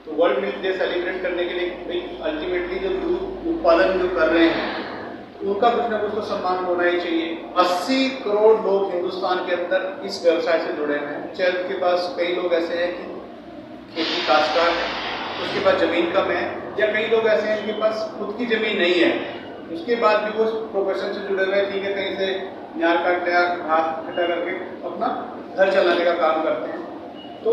तो world milk day celebrate करने के लिए अल्टीमेटली जो दूध उत्पादन जो कर रहे हैं उनका कुछ ना कुछ तो सम्मान होना ही चाहिए। 80 करोड़ लोग हिंदुस्तान के अंदर इस व्यवसाय से जुड़े हुए हैं। चाहे उनके पास कई लोग ऐसे हैं कि खेती काश्तकार है, उसके पास ज़मीन कम है, या कई लोग ऐसे हैं जिनके पास खुद की ज़मीन नहीं है, उसके बाद भी वो प्रोफेशन से जुड़े हुए हैं। ठीक है, कहीं से न्यार काट लिया, घास इकट्ठा करके अपना घर चलाने का काम करते हैं। तो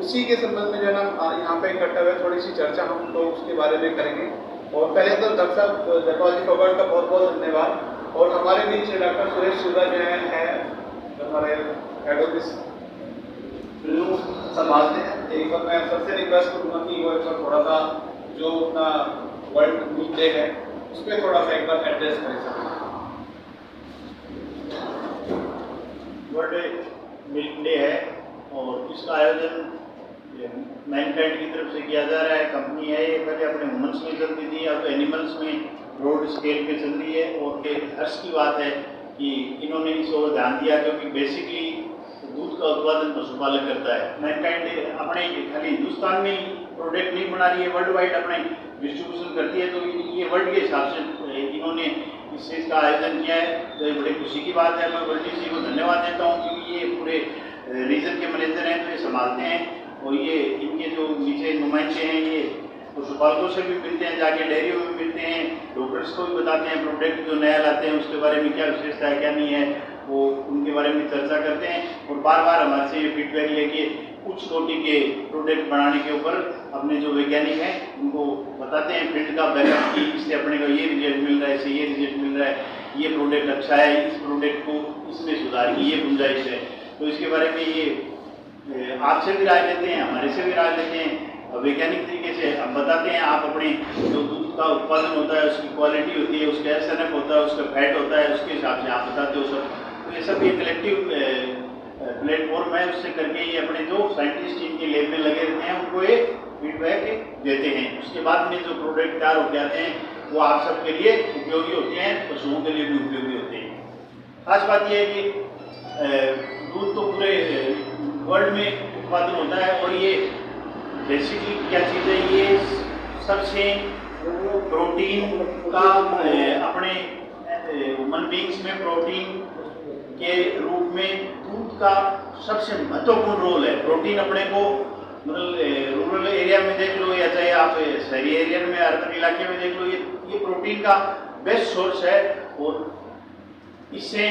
इसी के संबंध में जो है ना यहाँ पे इकट्ठा हुए थोड़ी सी चर्चा हम लोग उसके बारे में करेंगे। और पहले तो डॉक्टर साहब जटवाल फोगाट का बहुत बहुत धन्यवाद। और हमारे बीच डॉक्टर सुरेश सूदा जो है हमारे हेड ऑफिस संभालते हैं। एक बार मैं सबसे रिक्वेस्ट करूँगा कि वो एक बार थोड़ा सा जो अपना वर्ल्ड मिल्क डे है उस पर थोड़ा सा एक बार एड्रेस करें। वर्ल्ड मिल्क डे है और इसका आयोजन मैनकाइंड की तरफ से किया जा रहा है। कंपनी है ये, पहले अपने ह्यूमन्स में चलती थी, अब एनिमल्स में ब्रॉड स्केल पे चल रही है। और ये हर्ष की बात है कि इन्होंने इस ओर ध्यान दिया, क्योंकि बेसिकली दूध का उत्पादन पशुपालक करता है। मैनकाइंड अपने खाली हिंदुस्तान में ही प्रोडक्ट नहीं बना रही है, वर्ल्ड वाइड अपने डिस्ट्रीब्यूशन करती है। तो ये वर्ल्ड के हिसाब से इन्होंने इस चीज़ का आयोजन किया है, तो ये बड़ी खुशी की बात है। मैं वर्ल्ड डी को धन्यवाद देता हूँ, क्योंकि ये पूरे रीजन के मैनेजर हैं, तो ये संभालते हैं। और ये इनके जो नीचे नुमाइंदे हैं ये पशुपालकों से भी मिलते हैं, जाके डेयरियों में मिलते हैं, डॉक्टर्स को भी बताते हैं, प्रोडक्ट जो नया लाते हैं उसके बारे में क्या विशेषता है क्या नहीं है, वो उनके बारे में चर्चा करते हैं। और बार बार हमारे से ये फीडबैक लेके उच्च कोटि के प्रोडक्ट बनाने के ऊपर अपने जो वैज्ञानिक हैं उनको बताते हैं फील्ड का बैकअप की इससे अपने को ये रिजल्ट मिल रहा है, इससे ये रिजल्ट मिल रहा है, ये प्रोडक्ट अच्छा है, इस प्रोडक्ट को इसमें सुधार की ये गुंजाइश है। तो इसके बारे में ये आपसे भी राय लेते हैं, हमारे से भी राय लेते हैं, वैज्ञानिक तरीके से हम बताते हैं। आप अपने जो दूध का उत्पादन होता है उसकी क्वालिटी होती है, उसका SNF होता है, उसका फैट होता है, उसके हिसाब से आप बताते हो सब। तो ये सब ये कलेक्टिव प्लेटफॉर्म है, उससे करके ये अपने जो साइंटिस्ट इनके लैब में लगे रहते हैं उनको ये फीडबैक देते हैं। उसके बाद में जो प्रोडक्ट तैयार हो जाते हैं वो आप सबके लिए उपयोगी होते हैं, पशुओं के लिए भी उपयोगी होते हैं। खास बात यह है कि दूध तो पूरे वर्ल्ड में उत्पादन होता है और ये बेसिकली क्या चीज़ है, ये सबसे प्रोटीन का अपने ह्यूमन बींग्स में प्रोटीन के रूप में दूध का सबसे महत्वपूर्ण रोल है। प्रोटीन अपने को मतलब रूरल एरिया में देख लो या चाहे आप शहरी एरिया में अर्बन इलाके में देख लो, ये प्रोटीन का बेस्ट सोर्स है। और इससे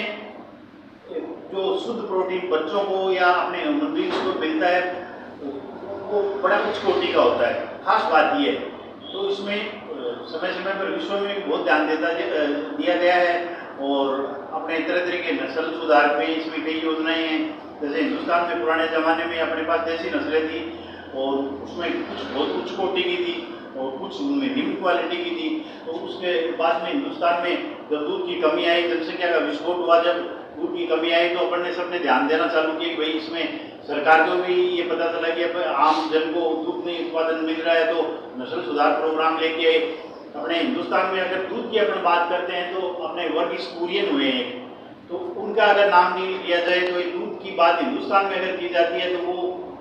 जो शुद्ध प्रोटीन बच्चों को या अपने ह्यूमन बींग्स को मिलता है वो बड़ा उच्च कोटि का होता है। खास बात ये है, तो इसमें समय समय पर विश्व में भी बहुत ध्यान दिया गया है और अपने तरह तरह के नस्ल सुधार पे इसमें कई योजनाएं हैं। जैसे हिंदुस्तान में पुराने ज़माने में अपने पास देसी नस्लें थी और उसमें कुछ बहुत उच्च कोटि की थी और कुछ उनमें निम्न क्वालिटी की थी। तो उसके बाद में हिंदुस्तान में जब दूध की कमी आई, जनसंख्या का विस्फोट हुआ, जब दूध की कमी आई तो अपन ने सबने ध्यान देना चालू किया कि भाई इसमें सरकार को भी ये पता चला कि अब आम जन को दूध नहीं उत्पादन मिल रहा है, तो नस्ल सुधार प्रोग्राम लेके आए। अपने हिंदुस्तान में अगर दूध की अपन बात करते हैं तो अपने वर्गीस कुरियन हुए हैं, तो उनका अगर नाम नहीं लिया जाए तो ये दूध की बात हिंदुस्तान में अगर की जाती है तो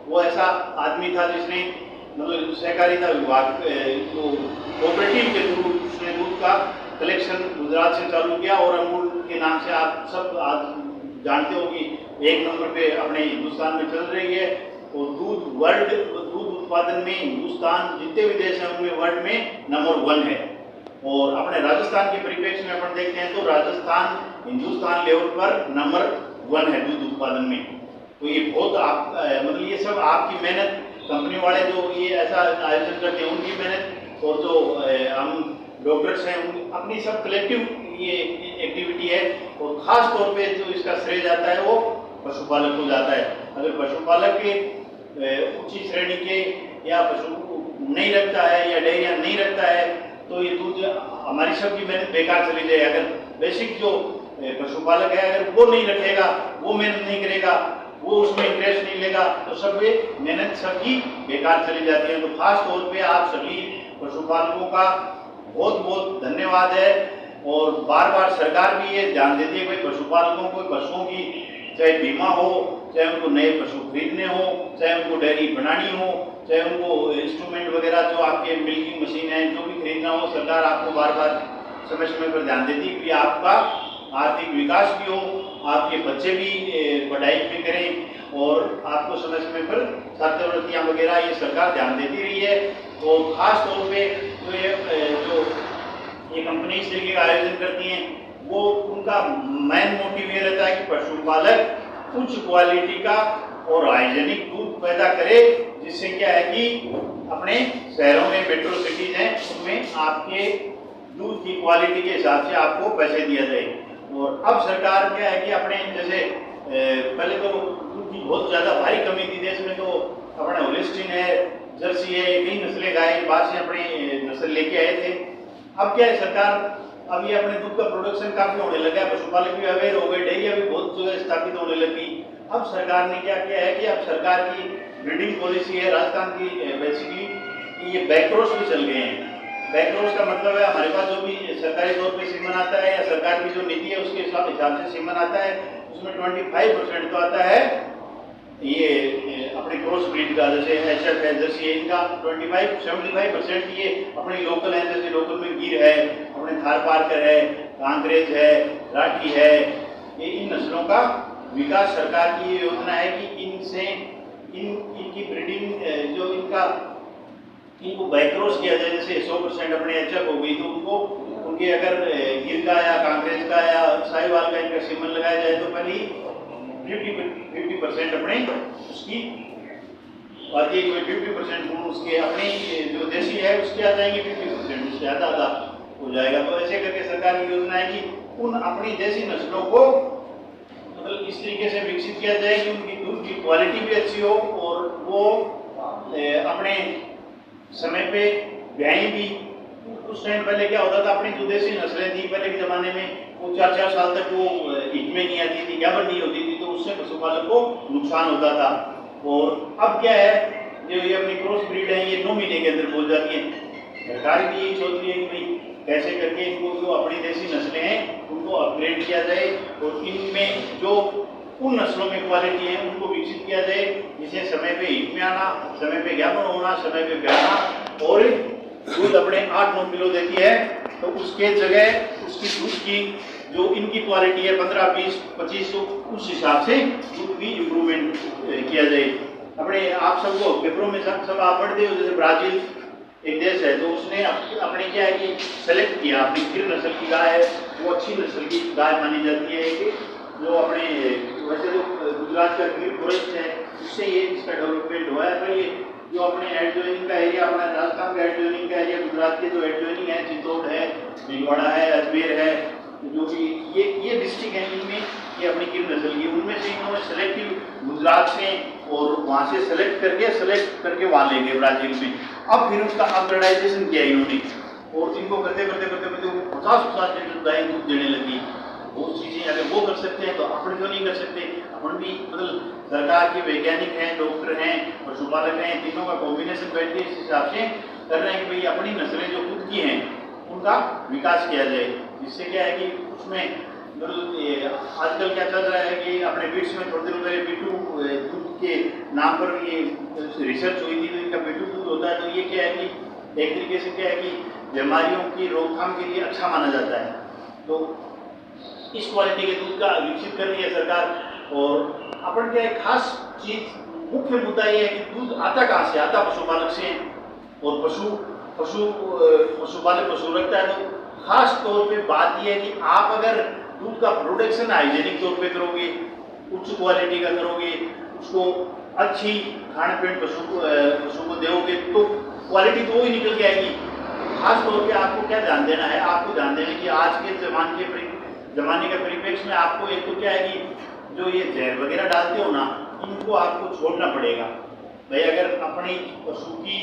वो ऐसा आदमी था जिसने मतलब सहकारिता विभाग को कोऑपरेटिव के थ्रू उसने दूध का कलेक्शन गुजरात से चालू किया और अमूल के नाम से आप सब आज जानते हो कि 1 नंबर पे अपने हिंदुस्तान में चल रही है। और दूध उत्पादन में हिंदुस्तान जितने भी देश हैं उनमें वर्ल्ड में नंबर 1 है। और अपने राजस्थान के परिप्रेक्ष्य में अपन देखते हैं तो राजस्थान हिंदुस्तान लेवल पर नंबर 1 है दूध उत्पादन में। तो ये बहुत मतलब ये सब आपकी मेहनत, कंपनी वाले जो ये ऐसा आयोजन करते हैं उनकी मेहनत और जो हम डॉक्टर्स हैं अपनी सब कलेक्टिव ये एक्टिविटी है। और ख़ास तौर पे जो इसका श्रेय जाता है वो पशुपालक को जाता है। अगर पशुपालक के उच्च श्रेणी के या पशु नहीं रखता है या डेयरिया नहीं रखता है तो ये दूध हमारी सबकी मेहनत बेकार चली जाए। अगर बेसिक जो पशुपालक है अगर वो नहीं रखेगा, वो मेहनत नहीं करेगा, वो उसमें इंटरेस्ट नहीं लेगा तो सब ये मेहनत सबकी बेकार चली जाती है। तो खास तौर पे आप सभी पशुपालकों का बहुत बहुत धन्यवाद है। और बार बार सरकार भी ये ध्यान देती है कि पशुपालकों को पशुओं की चाहे बीमा हो, चाहे उनको नए पशु खरीदने हो, चाहे उनको डेयरी बनानी हो, चाहे उनको इंस्ट्रूमेंट वगैरह जो आपके मिल्किंग मशीन है जो भी खरीदना हो, सरकार आपको बार बार समय समय पर ध्यान देती है कि आपका आर्थिक विकास भी हो, आपके बच्चे भी पढ़ाई भी करें और आपको समय समय पर छात्रवृत्तियाँ वगैरह ये सरकार ध्यान देती रही है। और ख़ास तौर पे जो ये कंपनी इस तरीके का आयोजन करती हैं वो उनका मेन मोटिव ये रहता है कि पशुपालक उच्च क्वालिटी का और हाइजेनिक दूध पैदा करे, जिससे क्या है कि अपने शहरों में मेट्रो सिटीज हैं उनमें आपके दूध की क्वालिटी के हिसाब से आपको पैसे दिया जाए। और अब सरकार क्या है कि अपने जैसे पहले तो दूध की बहुत ज़्यादा भारी कमी थी देश में, तो अपने होलिस्टीन है, जर्सी है, ये कई नस्लें गाय बाहर से अपने नस्ल लेके आए थे। अब क्या है सरकार अब ये अपने दूध का प्रोडक्शन काफ़ी होने लगा है, पशुपालक भी अवेयर हो गए, डेयरियाँ भी बहुत जगह स्थापित होने लगी। अब सरकार ने क्या किया है कि अब सरकार की ब्रीडिंग पॉलिसी है राजस्थान की बेसिकली ये बैकक्रॉस पे चल गए हैं। बैकक्रॉस का मतलब है हमारे पास जो भी सरकारी तौर पे सीमन आता है या सरकार की जो नीति है उसके हिसाब से सीमन आता है, उसमें 25% तो आता है ये अपने क्रॉस ब्रीड का, जैसे एचएफ है, जर्सी है, इनका 75% ये अपने लोकल है, जैसे लोकल में गिर है, अपने थार पारकर है, कांग्रेज है, राठी है, ये इन नस्लों का विकास सरकार की योजना है कि इनसे इनकी ब्रीडिंग जो इनको बैकक्रॉस किया जाए। जैसे 100% अपने एचएफ हो गई तो उनको उनके अगर गिर का या कांग्रेस का या साहिवाल का इनका सीमन लगाया जाए तो पहले 50% अपने उसकी बाकी 50% उसके अपने जो देशी है उसके आ जाएंगे, 50% उससे आधा हो जाएगा। तो ऐसे करके सरकार की योजना है कि उन अपनी देशी नस्लों को मतलब इस तरीके से विकसित किया जाए कि उनकी दूध की क्वालिटी भी अच्छी हो और वो अपने समय पे ब्याई भी। उस टाइम पहले क्या होता था, अपनी जो देशी नस्लें थी पहले के ज़माने में वो 4-4 साल तक वो हिट में नहीं आती थी, गाभण नहीं होती थी, तो उससे पशुपालक को नुकसान होता था। और अब क्या है जो ये अपनी क्रॉस ब्रीड है ये 9 महीने के अंदर पहुँच जाती है। सरकार भी यही सोच रही है कि भाई कैसे करके इनको जो अपनी देशी नस्लें हैं उनको अपग्रेड किया जाए और इनमें जो उन नस्लों में क्वालिटी है उनको विकसित किया जाए, जिसे समय पे हिट में आना, समय पे ज्ञापन होना, समय पे ब्याना और दूध अपने 8-9 किलो देती है तो उसके जगह उसकी दूध की जो इनकी क्वालिटी है 15, 20, 25 तो उस हिसाब से दूध की इम्प्रूवमेंट किया जाए। अपने आप सबको पेपरों में सब आप पढ़ते हो, जैसे ब्राज़ील एक देश है तो उसने अपने क्या है कि सेलेक्ट किया अपनी गिर नस्ल की गाय है, वो अच्छी नस्ल की गाय मानी जाती है कि जो अपने वैसे तो गुजरात का गिर फॉरेस्ट है उससे ये इसका डेवलपमेंट हुआ है। तो ये जो अपने एडजॉइनिंग का एरिया, अपना राजस्थान का एडजॉइनिंग का एरिया, गुजरात के जो एडजॉइनिंग है, चित्तौड़ है, भीलवाड़ा है, अजमेर है, जो भी ये डिस्ट्रिक्ट है इनमें ये अपनी गिर नस्ल की, उनमें से इन्होंने सेलेक्टिव गुजरात से और वहाँ से सेलेक्ट करके वहाँ ले गए ब्राज़ील में। अब फिर उसका अपग्रेडाइजेशन किया इन्होंने और इनको करते 50-50 लीटर गाय दूध देने लगी। वो चीज़ें अगर वो कर सकते हैं तो अपन क्यों नहीं कर सकते। अपन भी मतलब सरकार के वैज्ञानिक हैं, डॉक्टर हैं, पशुपालक हैं, तीनों का कॉम्बिनेशन बैठ के इस हिसाब से कर रहे हैं कि भाई अपनी नस्लें जो खुद की हैं उनका विकास किया जाए। जिससे क्या है कि उसमें आजकल क्या चल रहा है कि अपने बीट्स में थोड़ी देर पहले B2 दूध के नाम पर ये रिसर्च हुई थी, तो इनका B2 दूध होता है। तो ये क्या है कि एक तरीके से क्या है कि बीमारियों की रोकथाम के लिए अच्छा माना जाता है। तो इस क्वालिटी के दूध का विकसित कर रही है सरकार। और अपन क्या एक खास चीज मुख्य मुद्दा ये है कि दूध आता कहाँ से, आता पशुपालक से। और पशुपालक पशु रखता है तो खास तौर पे बात यह है कि आप अगर दूध का प्रोडक्शन हाइजेनिक तौर पे करोगे, उच्च क्वालिटी का करोगे, उसको अच्छी खान पीन पशु को दोगे तो क्वालिटी तो वही निकल के आएगी। खास तौर पे आपको क्या ध्यान देना है, आपको ध्यान देना है कि आज के जमाने के परिप्रेक्ष्य में आपको एक तो क्या है कि जो ये जहर वगैरह डालते हो ना, इनको आपको छोड़ना पड़ेगा। भाई अगर अपनी पशु की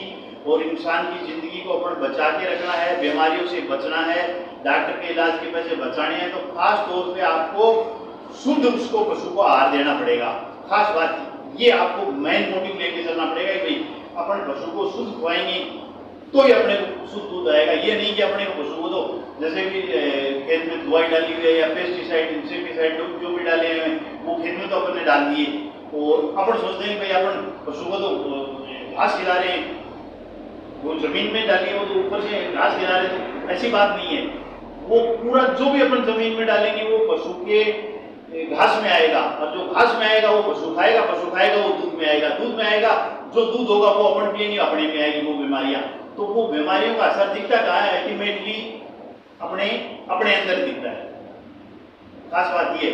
और इंसान की जिंदगी को अपन बचा के रखना है, बीमारियों से बचना है, डॉक्टर के इलाज के पैसे बचाने हैं, तो खास तौर पे आपको शुद्ध उसको पशु को आहार देना पड़ेगा। खास बात ये आपको मेन मोटिव लेके चलना पड़ेगा कि भाई अपन पशु को शुद्ध खुआएंगे तो ही अपने को शुद्ध दूध आएगा। ये नहीं कि अपने को पशु को तो जैसे कि खेत में दवाई डाली हुई है या पेस्टिसाइड इंसेक्टिसाइड जो भी डाले हैं वो खेत में तो अपन ने डाल दिए और अपन सोचते हैं भाई अपन पशु को तो घास खिला रहे हैं, वो जमीन में डाली है वो तो ऊपर से घास खिला रहे थे, ऐसी बात नहीं है। वो पूरा जो भी अपन जमीन में डालेंगे वो पशु के घास में आएगा, और जो घास में आएगा वो पशु खाएगा, पशु खाएगा वो दूध में आएगा, दूध में आएगा जो दूध होगा वो अपन पिएंगे, अपने में आएगी वो बीमारियां। तो वो बीमारियों का असर दिखता कहाँ है? अल्टीमेटली अपने अंदर दिखता है। खास बात ये,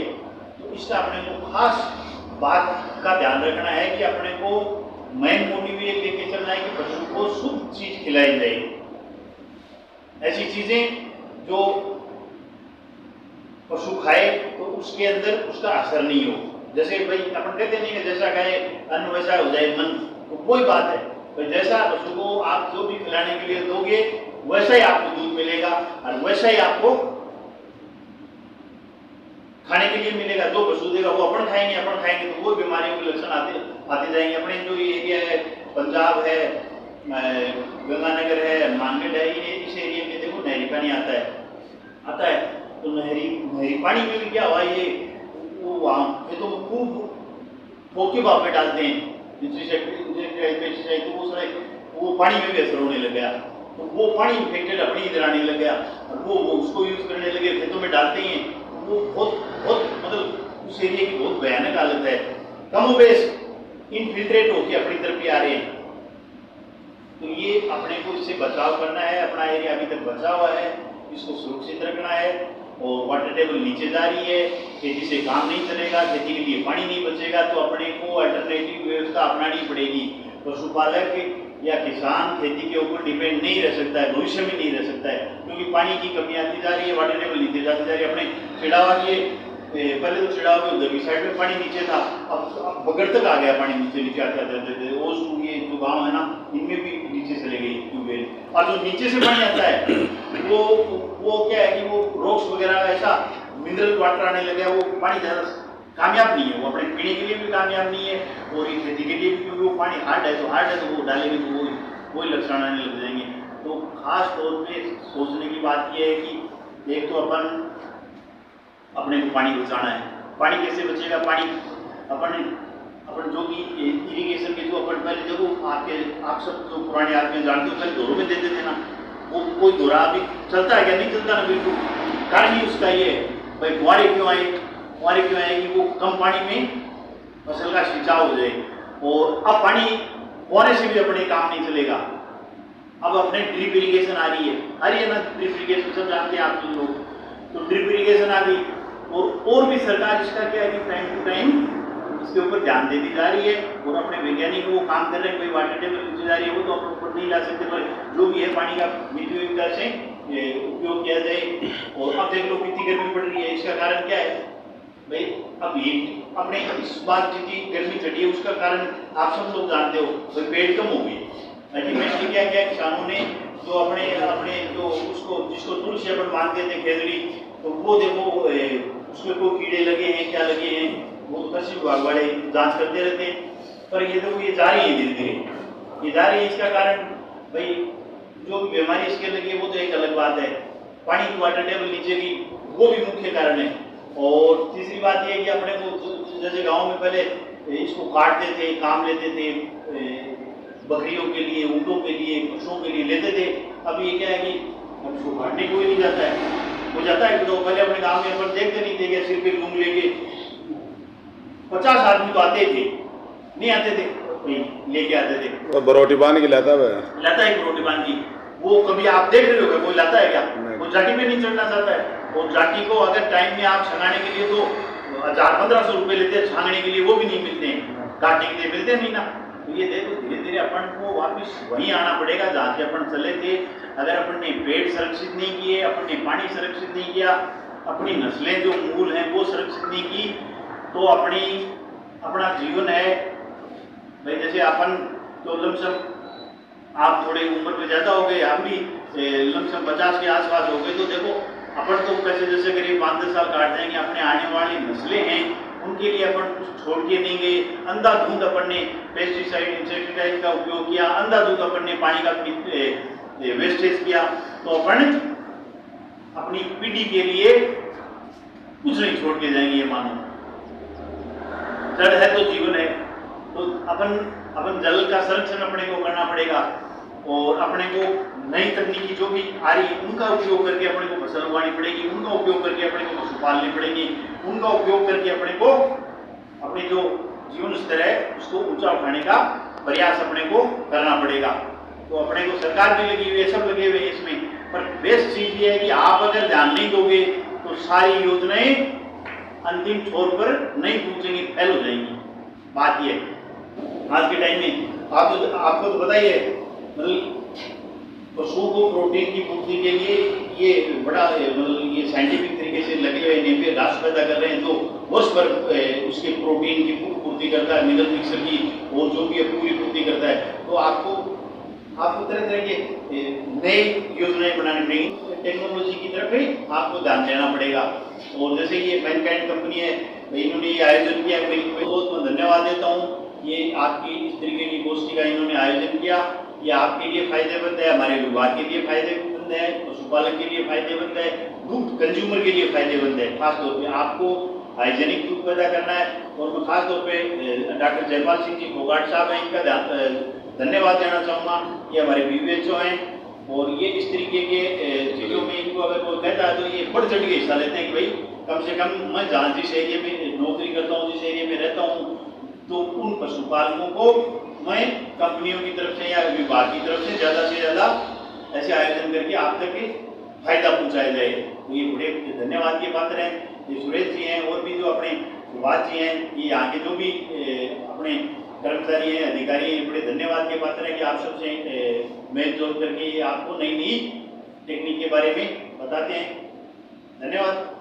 तो इसका अपने को खास बात का ध्यान रखना है कि अपने को मेन मोटिव ये लेके चलना है कि पशु को शुद्ध चीज खिलाई जाए, ऐसी चीजें जो पशु खाए तो उसके अंदर उसका असर नहीं हो। जैसे भाई अपन कहते नहीं कि जैसा खाए अन्न वैसा हो जाए मन, तो वही बात है भाई, जैसा पशु को आप जो भी खिलाने के लिए दोगे वैसा ही आपको दूध मिलेगा और वैसा ही आपको खाने के लिए मिलेगा। जो पशु देगा वो अपन खाएंगे तो वो बीमारियों के लक्षण आते जाएंगे। अपने जो ये एरिया है, पंजाब है, गंगानगर है, मानगढ़ है, ये इस एरिया में देखो नहरी पानी आता है तो नहरी पानी में भी क्या हुआ, ये वो वहाँ खेतों में खूब फोके भाव में डालते हैं तो वो पानी में भी असर होने लग गया, तो वो पानी इन्फेक्टेड अपनी इधर आने लग गया और वो उसको यूज करने लगे, खेतों में डालते हैं। वो बहुत मतलब उस एरिया की बहुत भयानक हालत है, कमोबेश इनफिल्ट्रेट होकर अपनी तरफ ही आ रहे हैं। तो ये अपने को इससे बचाव करना है, अपना एरिया अभी तक बचा हुआ है, इसको सुरक्षित रखना है। और वाटर टेबल नीचे जा रही है, खेती से काम नहीं चलेगा, खेती के लिए पानी नहीं बचेगा, तो अपने को अल्टरनेटिव व्यवस्था अपनानी पड़ेगी। पशुपालक या किसान खेती के ऊपर डिपेंड नहीं रह सकता है, भविष्य में नहीं रह सकता है, क्योंकि पानी की कमी आती जा रही है, वाटर टेबल नीचे जाती जा रही है। अपने चिड़ावा के पहले तो चिड़ावा के उधर की साइड में पानी नीचे था, अब बगड़ तक आ गया पानी नीचे आते ये जो गाँव है ना, इनमें भी नीचे चले गई ट्यूबवेल। और जो नीचे से पानी आता है वो क्या है कि वो रॉक्स वगैरह ऐसा मिनरल वाटर आने लगे, वो पानी ज़्यादा कामयाब नहीं है, वो अपने पीने के लिए भी कामयाब नहीं है और ये खेती के लिए भी, क्योंकि वो पानी हार्ड है तो वो डालेंगे तो वही लक्षण आने लग जाएंगे। तो खास तौर पे सोचने की बात यह है कि एक तो अपने को पानी बचाना है। पानी कैसे बचेगा? पानी अपन जो भी इरिगेशन के जो अपन पहले देखो आप सब जो पुराने आदमी जानते हो, पहले दोरों में देते थे ना, वो कोई दोरा अभी चलता है क्या? नहीं चलता ना बिल्कुल। कारण ही उसका ये है भाई, फुहारे क्यों आए कि वो कम पानी में फसल का सिंचाव हो जाए। और अब पानी फुहारे से भी अपने काम नहीं चलेगा, अब अपने ड्रिप इरिगेशन आ रही है ना, ड्रिप इरिगेशन सब जानते हैं आप लोग, तो ड्रिप इरिगेशन आ गई। और भी सरकार इसका क्या है कि टाइम टू टाइम इसके ऊपर ध्यान देती जा रही है और अपने वैज्ञानिक वो काम कर रहे हैं। कोई वाटर टेबल नीचे जा रही है वो तो अपने ऊपर नहीं ला सकते, पर जो भी है पानी का मितव्ययिता से उपयोग किया जाए। और अब देख लो कितनी गर्मी पड़ रही है, इसका कारण क्या है भाई? अब ये अपने इस बार जितनी गर्मी चढ़ी है उसका कारण आप सब लोग जानते हो, भाई पेड़ कम हो गए। अल्टीमेटली क्या किया किसानों ने, जो अपने जो जिसको तुलसी अपन मानते थे खेजड़ी, तो वो देखो उसमें कोई कीड़े लगे हैं क्या लगे हैं, वो कृषि विभाग वाले जांच करते रहते हैं। पर ये देखो ये जा रही है, धीरे धीरे ये जा रही है। इसका कारण भाई जो बीमारी इसके लगी है वो तो एक अलग बात है, पानी की वाटर टेबल नीचे की वो भी मुख्य कारण है। और तीसरी बात यह है कि अपने को जैसे गाँव में पहले इसको काटते थे, काम लेते थे, बकरियों के लिए, ऊँटों के लिए, पशुओं के लिए लेते थे। अब ये क्या है कि अब इसको काटने कोई नहीं जाता है, वो जाता है तो पहले अपने गांव में अपन देखते नहीं थे कि सिर पे लूंग लेके 50 आदमी तो आते थे, नहीं आते थे लेके आते थे, वो बरोटी बांध के लाता है बरोटी बांध की। वो कभी आप देख रहे हो क्या कोई लाता है क्या? वो जाटी पे नहीं चढ़ना चाहता है। और जाटी को अगर टाइम में आप छांगने के लिए तो 1000-1500 रुपए लेते हैं, छांगने के लिए वो भी नहीं मिलते हैं, काटने के लिए मिलते नहीं ना। तो ये देखो धीरे धीरे अपन को वापस वहीं आना पड़ेगा जहाँ से अपन चले थे। अगर अपन ने पेड़ संरक्षित नहीं किए, अपन ने पानी संरक्षित नहीं किया, अपनी नस्लें जो मूल हैं वो संरक्षित नहीं की, तो अपना जीवन है भाई, जैसे अपन तो लमसम आप थोड़े उम्र में ज़्यादा हो गए, आप भी लमसम 50 के आसपास हो गए, तो देखो अपन तो कैसे जैसे करीब 5-10 साल काट जाएंगे, अपने आने वाली नस्लें हैं उनके लिए अपन कुछ छोड़ के नहीं गए। अंधाधुंध अपन ने पेस्टिसाइड इंसेक्टिसाइड का उपयोग किया, अंधाधुंध अपन ने पानी का वेस्टेज किया, तो अपन अपनी पीढ़ी के लिए कुछ नहीं छोड़ के जाएंगे। ये मानो जड़ है तो जीवन है, तो अपन अपन जल का संरक्षण अपने को करना पड़ेगा और अपने को नई तकनीकी जो भी आ रही है उनका उपयोग करके अपने को फसल उगानी पड़ेगी, उनका उपयोग करके अपने को पशु पालनी पड़ेगी, उनका उपयोग करके अपने को अपने जो जीवन स्तर है उसको ऊंचा उठाने का प्रयास अपने को करना पड़ेगा। तो अपने को सरकार भी लगी हुई है, सब लगे हुए हैं इसमें, पर बेस्ट चीज ये है कि आप अगर ध्यान नहीं दोगे तो सारी योजनाएं अंतिम छोर पर नहीं पहुंचेंगी, फेल हो जाएंगी। बात ये आज के टाइम में आपको तो बताइए, मतलब पशुओं को प्रोटीन की पूर्ति के लिए ये बड़ा मतलब ये साइंटिफिक तरीके से लगे हुए नेपियर घास पैदा कर रहे हैं जो वर्ष भर उसके प्रोटीन की पूर्ति करता है, मिनरल मिक्सर की और जो भी है पूरी पूर्ति करता है। तो आपको तरह तरह के नई योजनाएं बनानी पड़ेगी, टेक्नोलॉजी की तरफ ही आपको ध्यान देना पड़ेगा। और जैसे ये मैनकाइंड कंपनी है, इन्होंने ये आयोजन किया, मैं बहुत धन्यवाद देता हूँ। ये आपकी इस तरीके की गोष्ठी का इन्होंने आयोजन किया, ये आपके लिए फायदेमंद है, हमारे विभाग के लिए फायदेमंद है, पशुपालक के लिए फायदेमंद है, दूध कंज्यूमर के लिए फायदेमंद है। खासतौर पे आपको हाइजेनिक दूध पैदा करना है और मैं खासतौर पे डॉक्टर जयपाल सिंह जी फोगाट साहब हैं, इनका धन्यवाद देना चाहूँगा। ये हमारे BVHO हैं और ये इस तरीके के चीज़ों में इनको अगर कोई कहता है तो ये बढ़ चढ़ के हिस्सा लेते हैं कि भाई कम से कम मैं जहाँ जिस एरिया में नौकरी करता हूँ, जिस एरिया में रहता हूँ, तो उन पशुपालकों को मैं कंपनियों की तरफ से या विभाग की तरफ से ज़्यादा ऐसे आयोजन करके आप तक फायदा पहुँचाया जाए। तो ये बड़े धन्यवाद के पात्र हैं। ये सुरेश जी हैं और भी जो अपने सुभाष जी हैं, ये यहाँ के जो भी अपने कर्मचारी हैं, अधिकारी हैं, बड़े धन्यवाद के पात्र हैं कि आप सबसे मेल जोल करके आपको नई टेक्निक के बारे में बताते हैं। धन्यवाद।